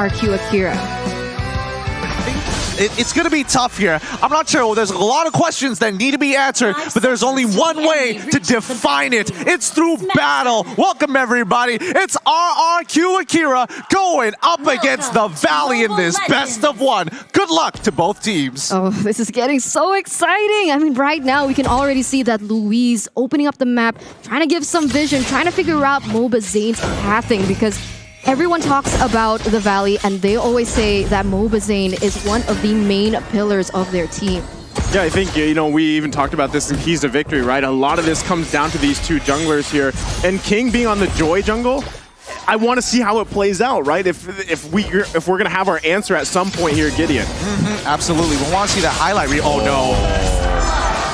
RRQ Akira? It's going to be tough here. I'm not sure. There's a lot of questions that need to be answered, but there's only one way to define it. It's through battle. Welcome, everybody. It's RRQ Akira going up against the Valley in this best of one. Good luck to both teams. Oh, this is getting so exciting. I mean, right now we can already see that Luis opening up the map, trying to give some vision, trying to figure out Mobazane's pathing, because everyone talks about the Valley, and they always say that Mobazane is one of the main pillars of their team. Yeah, I think, you know, we even talked about this in Keys to Victory, right? A lot of this comes down to these two junglers here. And King being on the Joy jungle, I want to see how it plays out, right? If we're going to have our answer at some point here, Gideon. Absolutely. We want to see that highlight reel. Oh, no.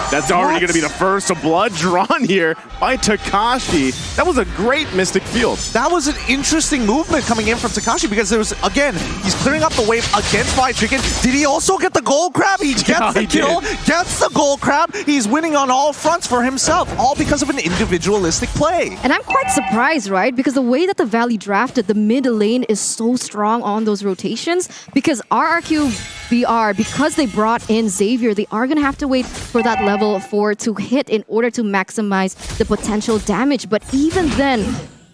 That's already going to be the first blood drawn here by Takashi. That was a great Mystic Field. That was an interesting movement coming in from Takashi, because there was, again, he's clearing up the wave against Fried Chicken. Did he also get the gold crab? He gets the kill, gets the gold crab. He's winning on all fronts for himself, all because of an individualistic play. And I'm quite surprised, right? Because the way that the Valley drafted, the mid lane is so strong on those rotations, because RRQ BR, because they brought in Xavier, they are going to have to wait for that level 4 to hit in order to maximize the potential damage. But even then,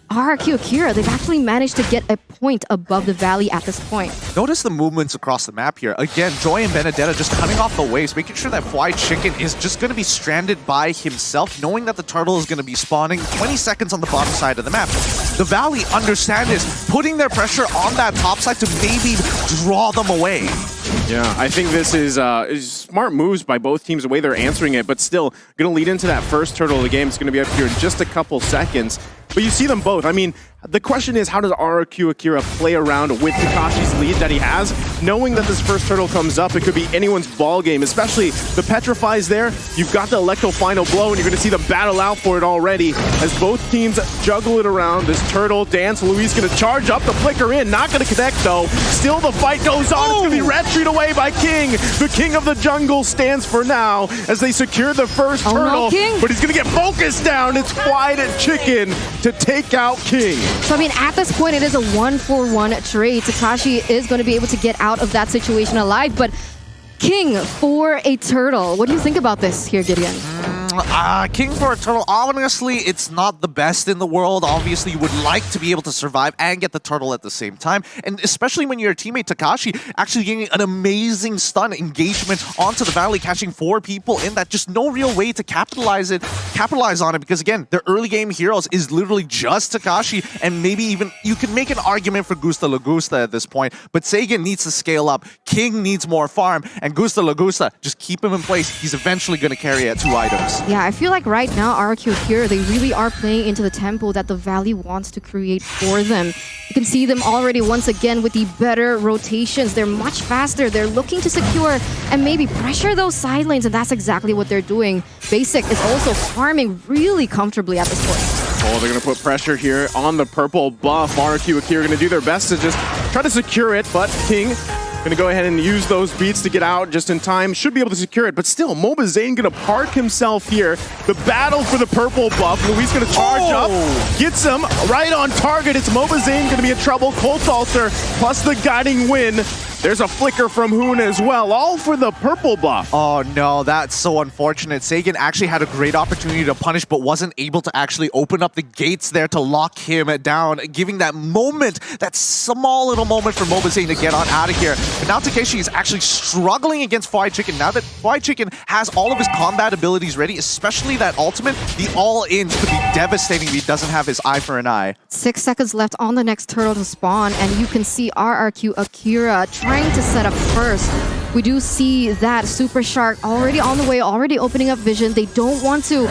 RRQ Akira, they've actually managed to get a point above the Valley at this point. Notice the movements across the map here. Again, Joy and Benedetta just cutting off the waves, making sure that Fried Chicken is just going to be stranded by himself, knowing that the turtle is going to be spawning 20 seconds on the bottom side of the map. The Valley understand this, putting their pressure on that top side to maybe draw them away. Yeah, I think this is smart moves by both teams, the way they're answering it, but still going to lead into that first turtle of the game. It's going to be up here in just a couple seconds. But you see them both. I mean, the question is, how does RRQ Akira play around with Takashi's lead that he has? Knowing that this first turtle comes up, it could be anyone's ball game, especially the Petrify's there. You've got the Electro Final Blow, and you're going to see them battle out for it already as both teams juggle it around. This turtle dance, Luis going to charge up the flicker in. Not going to connect, though. Still, the fight goes on. It's going to be red street away by King. The king of the jungle stands for now as they secure the first turtle. No, but he's going to get focused down. It's Fried Chicken to take out King. So, I mean, at this point, it is a 1-for-1 trade. Takashi is going to be able to get out of that situation alive, but King for a turtle. What do you think about this here, Gideon? King for a turtle, honestly, it's not the best in the world. Obviously, you would like to be able to survive and get the turtle at the same time. And especially when your teammate Takashi actually getting an amazing stun engagement onto the Valley, catching 4 people in that. Just no real way to capitalize on it, because again, their early game heroes is literally just Takashi, and maybe even you can make an argument for Gusta Lagusta at this point, but Sagan needs to scale up, King needs more farm, and Gusta Lagusta, just keep him in place. He's eventually going to carry at 2 items. Yeah, I feel like right now, RRQ Akira, they really are playing into the tempo that the Valley wants to create for them. You can see them already once again with the better rotations. They're much faster. They're looking to secure and maybe pressure those side lanes, and that's exactly what they're doing. Basic is also farming really comfortably at this point. Oh, they're going to put pressure here on the purple buff. RRQ Akira going to do their best to just try to secure it, but King going to go ahead and use those beats to get out just in time. Should be able to secure it, but still, Mobazane going to park himself here. The battle for the purple buff. Luis going to charge up, gets him right on target. It's Mobazane going to be in trouble. Colt Altar plus the guiding win. There's a flicker from Hoon as well, all for the purple buff. Oh no, that's so unfortunate. Sagan actually had a great opportunity to punish, but wasn't able to actually open up the gates there to lock him down, giving that moment, that small little moment for Mobazane to get on out of here. But now Takeshi is actually struggling against Fried Chicken. Now that Fried Chicken has all of his combat abilities ready, especially that ultimate, the all-ins could be devastating if he doesn't have his eye for an eye. 6 seconds left on the next turtle to spawn, and you can see RRQ Akira trying to set up first. We do see that Super Shark already on the way, already opening up vision. They don't want to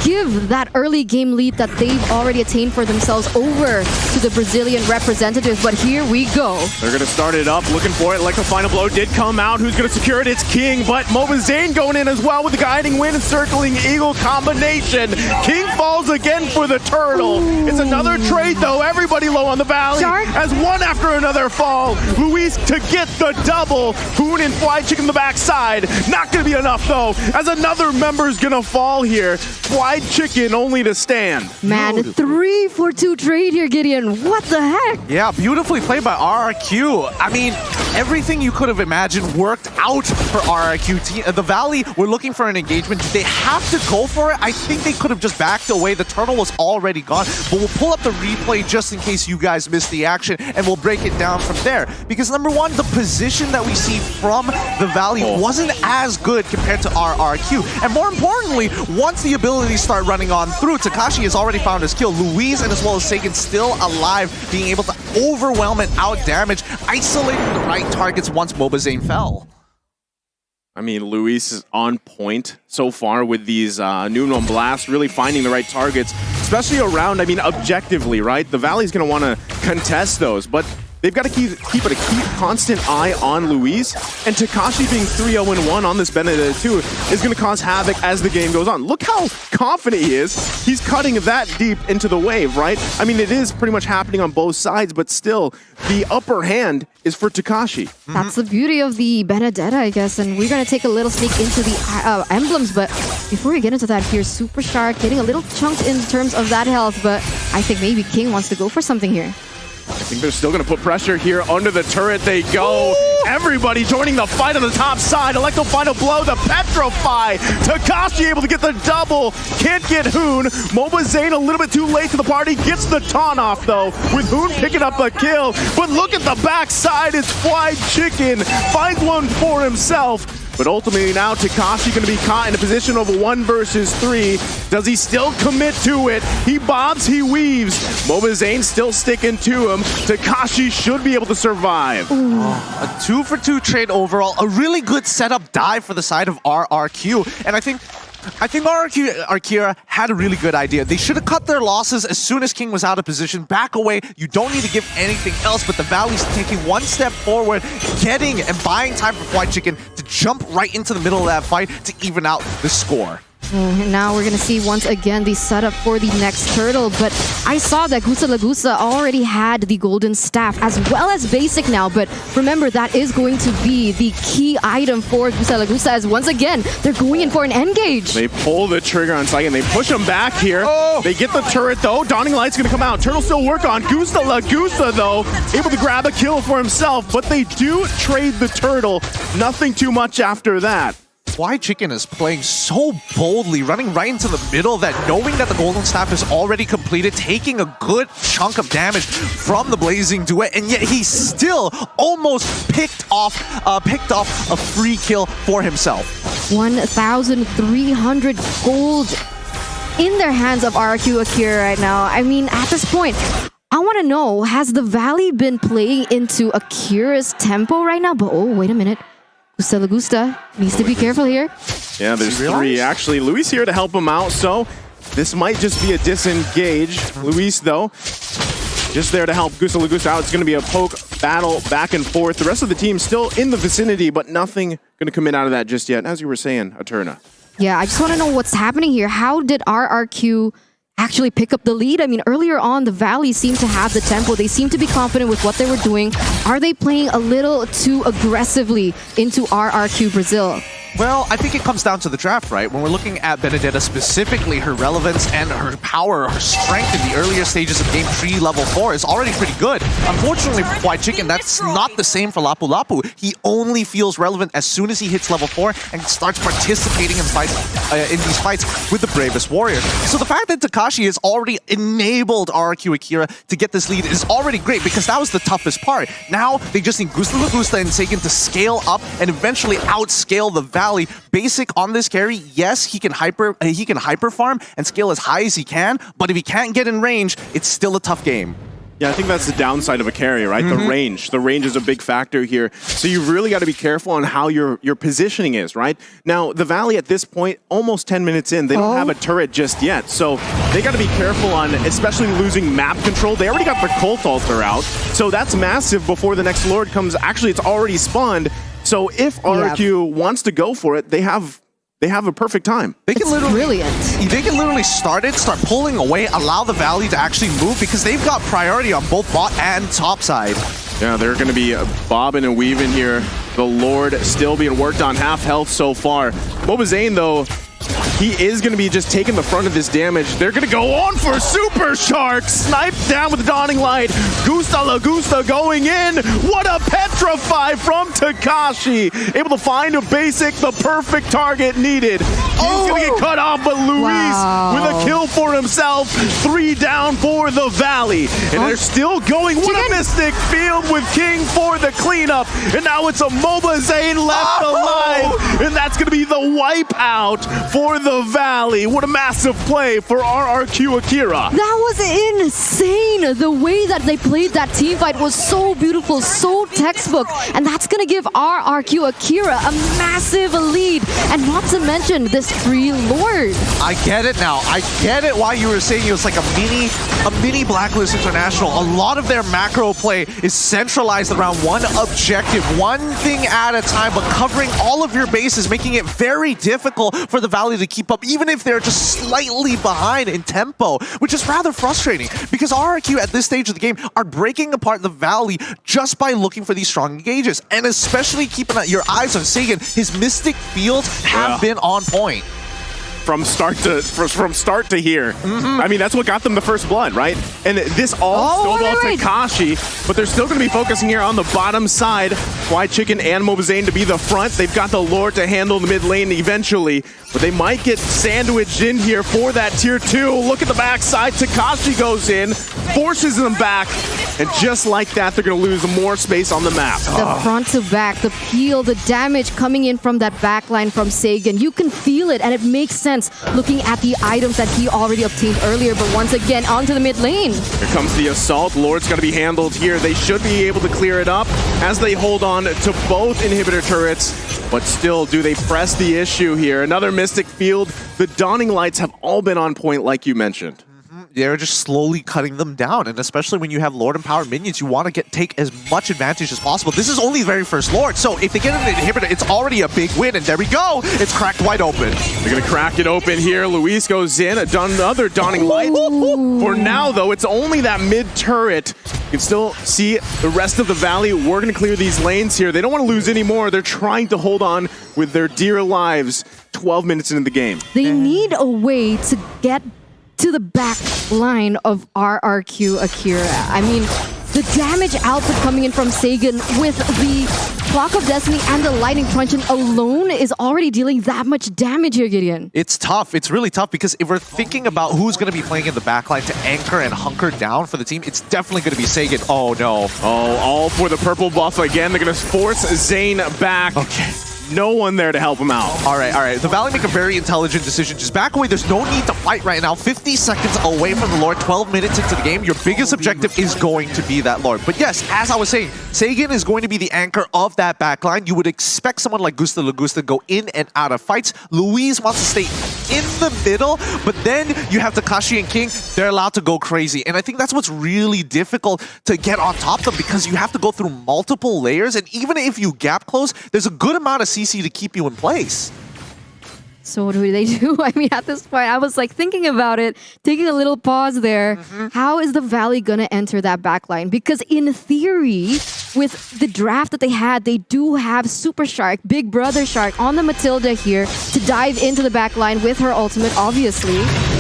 give that early game lead that they've already attained for themselves over to the Brazilian representatives, but here we go. They're going to start it up, looking for it. Like the final blow did come out. Who's going to secure it? It's King, but Mobazane going in as well with the guiding wind and circling eagle combination. King falls again for the turtle. Ooh. It's another trade though. Everybody low on the Valley Shark. as one after another fall. Luis to get the double. Hoon and Fried Chicken the backside. Not going to be enough though, as another member's going to fall here. Fried fried chicken only to stand. Man, 3-for-2 trade here, Gideon. What the heck? Yeah, beautifully played by RRQ. I mean, everything you could have imagined worked out for RRQ. The Valley were looking for an engagement. Did they have to go for it? I think they could have just backed away. The turtle was already gone. But we'll pull up the replay just in case you guys missed the action, and we'll break it down from there. Because number one, the position that we see from the Valley wasn't as good compared to RRQ. And more importantly, once the abilities start running on through, Takashi has already found his kill. Luis and as well as Sagan still alive, being able to overwhelm and out damage, isolating the right targets once Mobazane fell. I mean, Luis is on point so far with these Nuno blasts, really finding the right targets, especially around, I mean, objectively, right? The Valley's going to want to contest those, but they've got to keep a constant eye on Luis, and Takashi being 3-0-1 on this Benedetta too is going to cause havoc as the game goes on. Look how confident he is. He's cutting that deep into the wave, right? I mean, it is pretty much happening on both sides, but still, the upper hand is for Takashi. That's the beauty of the Benedetta, I guess, and we're going to take a little sneak into the emblems, but before we get into that, here's Super Shark getting a little chunked in terms of that health, but I think maybe King wants to go for something here. I think they're still going to put pressure here. Under the turret they go. Ooh. Everybody joining the fight on the top side. Electro final blow, the Petrify. Takashi able to get the double. Can't get Hoon. Mobazane a little bit too late to the party. Gets the taunt off though, with Hoon picking up the kill. But look at the backside. It's Fried Chicken. Finds one for himself. But ultimately now Takashi going to be caught in a position of 1 versus 3. Does he still commit to it? He bobs, he weaves. Mobazane still sticking to him. Takashi should be able to survive. A 2-for-2 trade overall. A really good setup dive for the side of RRQ. And I think RrQ Akira had a really good idea. They should have cut their losses as soon as King was out of position. Back away. You don't need to give anything else, but the Valley's taking one step forward, getting and buying time for Fried Chicken to jump right into the middle of that fight to even out the score. Now we're going to see once again the setup for the next turtle, but I saw that Gusa Lagusa already had the golden staff as well as basic now, but remember that is going to be the key item for Gusa Lagusa as once again they're going in for an engage. They pull the trigger on Sagan, they push him back here. They get the turret though, Dawning Light's going to come out. Turtle still work on. Gusa Lagusa though, able to grab a kill for himself, but they do trade the turtle. Nothing too much after that. Fried Chicken is playing so boldly, running right into the middle of that, knowing that the Golden Staff is already completed, taking a good chunk of damage from the Blazing Duet, and yet he still almost picked off a free kill for himself. 1,300 gold in their hands of RrQ Akira right now. I mean, at this point, I want to know, has the Valley been playing into Akira's tempo right now? But oh, wait a minute. Gusta Lagusta needs to be careful here. Yeah, there's 3 actually. Luis here to help him out, so this might just be a disengage. Luis, though, just there to help Gusta Lagusta out. It's going to be a poke battle back and forth. The rest of the team still in the vicinity, but nothing going to come in out of that just yet. As you were saying, Eterna. Yeah, I just want to know what's happening here. How did RRQ actually pick up the lead? I mean, earlier on, the Valley seemed to have the tempo. They seemed to be confident with what they were doing. Are they playing a little too aggressively into RRQ Brazil? Well, I think it comes down to the draft, right? When we're looking at Benedetta specifically, her relevance and her power, her strength in the earlier stages of Game 3 level 4 is already pretty good. Unfortunately for Fried Chicken, that's not the same for Lapu Lapu. He only feels relevant as soon as he hits level 4 and starts participating in fights, in these fights with the bravest warrior. So the fact that Takashi has already enabled RrQ Akira to get this lead is already great because that was the toughest part. Now they just need Gusta Lagusta and Sagan to scale up and eventually outscale the Valley. Basic on this carry, yes, he can hyper farm and scale as high as he can, but if he can't get in range, it's still a tough game. Yeah, I think that's the downside of a carry, right? The range. The range is a big factor here. So you've really got to be careful on how your positioning is, right? Now, the Valley at this point, almost 10 minutes in, they don't have a turret just yet. So they got to be careful on especially losing map control. They already got the Cult Altar out. So that's massive before the next Lord comes. Actually, it's already spawned. So if RRQ wants to go for it, they have a perfect time. They can brilliant. They can literally start pulling away, allow the Valley to actually move because they've got priority on both bot and top side. Yeah, they're going to be bobbing and weaving here. The Lord still being worked on, half health so far. Mobazane, though, he is going to be just taking the front of this damage. They're going to go on for Super Shark. Sniped down with the Dawning Light. Gusta La Gusta going in. What a petrify from Takashi. Able to find a basic, the perfect target needed. He's going to get cut off, but Luis with a kill for himself. 3 down for the Valley. And they're still going. What a Mystic Field with King for the cleanup. And now it's a Mobazane left alive. And that's going to be the wipe out for the Valley. What a massive play for RRQ Akira. That was insane. The way that they played that team fight was so beautiful, so textbook. And that's going to give RRQ Akira a massive lead. And not to mention this free Lord. I get it now. I get it why you were saying it was like a mini Blacklist International. A lot of their macro play is centralized around one objective, one thing at a time, but covering all of your bases, making it very difficult for the Valley to keep up, even if they're just slightly behind in tempo, which is rather frustrating because RRQ at this stage of the game are breaking apart the Valley just by looking for these strong engages, and especially keeping your eyes on Sagan. His Mystic Fields have been on point. From start to here. I mean, that's what got them the first blood, right? And this all snowball Takashi, but they're still going to be focusing here on the bottom side. White Chicken and Mobazane to be the front. They've got the Lord to handle the mid lane eventually, but they might get sandwiched in here for that tier 2. Look at the backside. Takashi goes in, forces them back, and just like that, they're going to lose more space on the map. The front to back, the peel, the damage coming in from that backline from Sagan. You can feel it, and it makes sense looking at the items that he already obtained earlier, but once again, onto the mid lane. Here comes the assault. Lord's got to be handled here. They should be able to clear it up as they hold on to both inhibitor turrets, but still, do they press the issue here? Another Mystic Field. The Dawning Lights have all been on point, like you mentioned. They're just slowly cutting them down, and especially when you have Lord and Power minions, you want to take as much advantage as possible. This is only the very first Lord, so if they get an inhibitor, it's already a big win, and there we go! It's cracked wide open. They're gonna crack it open here. Luis goes in, another Dawning Light. For now, though, it's only that mid turret. You can still see the rest of the Valley. We're gonna clear these lanes here. They don't want to lose any more. They're trying to hold on with their dear lives 12 minutes into the game. They need a way to get to the back line of RRQ Akira. I mean, the damage output coming in from Sagan with the Clock of Destiny and the Lightning Truncheon alone is already dealing that much damage here, Gideon. It's tough. It's really tough because if we're thinking about who's going to be playing in the backline to anchor and hunker down for the team, it's definitely going to be Sagan. Oh, no. Oh, all for the purple buff again. They're going to force Zane back. Okay. No one there to help him out. All right. The Valley make a very intelligent decision. Just back away. There's no need to fight right now. 50 seconds away from the Lord, 12 minutes into the game. Your biggest objective is going to be that Lord. But yes, as I was saying, Sagan is going to be the anchor of that backline. You would expect someone like Gusta La Gusta to go in and out of fights. Luis wants to stay in the middle, but then you have Takashi and King. They're allowed to go crazy. And I think that's what's really difficult to get on top of them because you have to go through multiple layers. And even if you gap close, there's a good amount of CC to keep you in place. So what do they do? I mean, at this point, I was like thinking about it, taking a little pause there. How is the Valley going to enter that backline? Because in theory, with the draft that they had, they do have Super Shark, Big Brother Shark on the Matilda here to dive into the backline with her ultimate, obviously,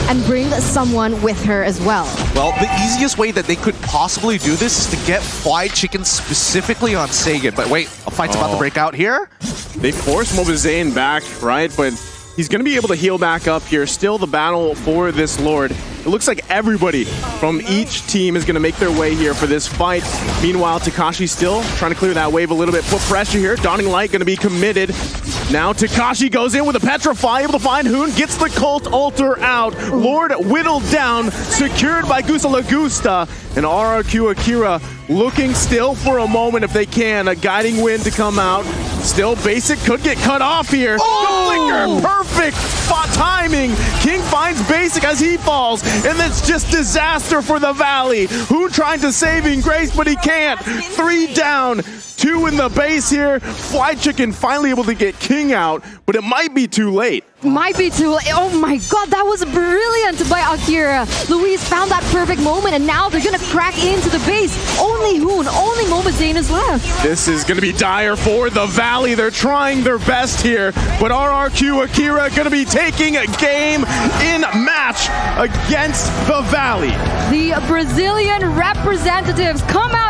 and bring someone with her as well. Well, the easiest way that they could possibly do this is to get Fried Chicken specifically on Sagan. But wait, a fight's about to break out here. They force Mobazane back, right? But he's going to be able to heal back up here. Still the battle for this Lord. It looks like everybody from each team is going to make their way here for this fight. Meanwhile, Takashi still trying to clear that wave a little bit. Put pressure here. Dawning Light going to be committed. Now Takashi goes in with a Petrify, able to find Hoon, gets the Cult Altar out. Lord whittled down, secured by Gusta La Gusta. And RRQ Akira looking still for a moment if they can. A guiding wind to come out. Still basic, could get cut off here. The flicker, perfect spot timing. King finds basic as he falls. And it's just disaster for the Valley. Hoon trying to saving grace, but he can't. 3 down. 2 2 in the base here. Fly Chicken finally able to get King out, but it might be too late. Might be too late. Oh my god, that was brilliant by Akira. Luis found that perfect moment, and now they're gonna crack into the base. Only Hoon, only Momazane is left. This is gonna be dire for the Valley. They're trying their best here, but RRQ Akira gonna be taking a game in match against the Valley. The Brazilian representatives come out